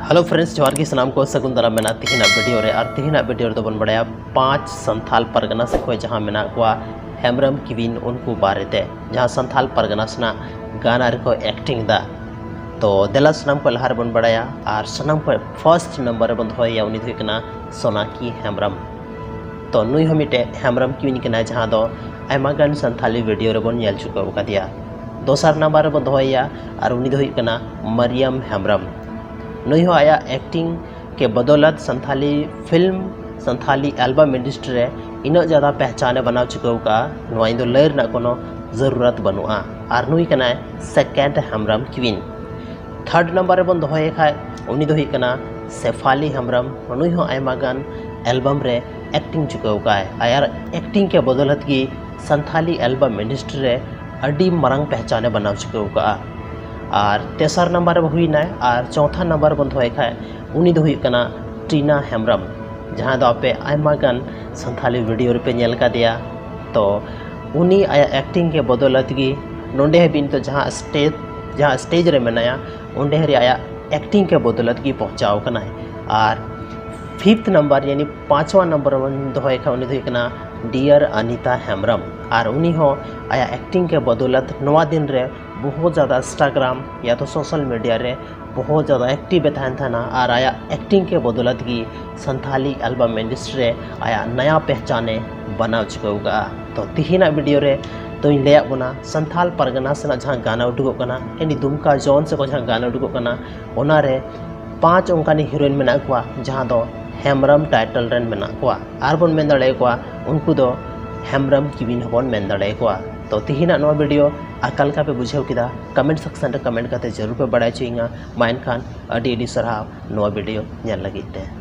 Hello friends जोहार की सलाम को सगुन दारा मेना तिहिना वीडियो रे और तिहिना वीडियो तो बन बड़ाया 5 संथाल परगना से कोई जहां मेना को हेम्ब्रम किविन उनको बारेते जहां संथाल परगना सना गाना रको एक्टिंग दा तो देला सनाम को लहार बन बड़ाया और सनाम को फर्स्ट नंबर बन होया उनी धुकना सोनाकी हेम्ब्रम तो नुई हमिटे हेम्ब्रम किविन केना जहां दो आयमा गान संथाली वीडियो रे बन नेल चुको कदिया दोसर नंबर बन होया और उनी धुकना मरियम हेम्ब्रम नुई हो आया एक्टिंग के बदौलत Santhali film Santhali album industry रे इना ज़्यादा पहचाने बनाव चुका का नुआ दो लैर ना कोनो ज़रूरत बनुआ और नुई कना सेकेंड हेम्ब्रम किविन थर्ड नंबर बन दोहे खाय उनी दो कना शेफाली हेम्ब्रम नुई हो आयमा गान एल्बम रे एक्टिंग चुका का आयार एक्टिंग के बदौलत की संथाली एल्बम इंडस्ट्री रे अडी मरंग पहचाने बनाव चुका का और तेसर नंबर हुईना और चौथा नंबर बन होए खाए उनी दो हुईकना टीना हेम्ब्रम जहाँ दो आपे आयमा गान संथाली वीडियो पे नेल का दिया तो उनी आया एक्टिंग के बदौलत की नोंडे बिन तो जहाँ स्टेज रे मेनाया उंडे हरी आया एक्टिंग के बदौलत की पहुँचाव करना है और फिफ्थ नंबर यानी 5वां नंबर बन दोहे खा उनी दो डियर अनीता हेम्ब्रम और उनी हो आया एक्टिंग के बदौलत नवा दिन रे बहुत ज़्यादा इंस्टाग्राम या तो सोशल मीडिया रे बहुत ज़्यादा एक्टिव तहन था ना और आया एक्टिंग के बदौलत की संथाली एल्बम इंडस्ट्री रे आया नया पहचाने बनाव चुका तो तिहिना वीडियो रे तो इन लैया बना संथाल परगना से जहाँ गाना उडुगोना यानी दुमका जोन से को जहाँ गाना उडुगोना ओना रे 5 उनकानी हीरोइन मेना को जहाँ दो हेम्ब्रम टाइटल रेन मेना को और बन मेन दड़े को उनको दो हेम्ब्रम किविन हबन मेन दड़े को तो तिहिना नो वीडियो अकाल का पे बुझाव किदा कमेंट सेक्शन रे कमेंट करते जरूर पे बड़ाई चुईंगा माइन खान अडी अडी सरहाव नो वीडियो नेल लगिते।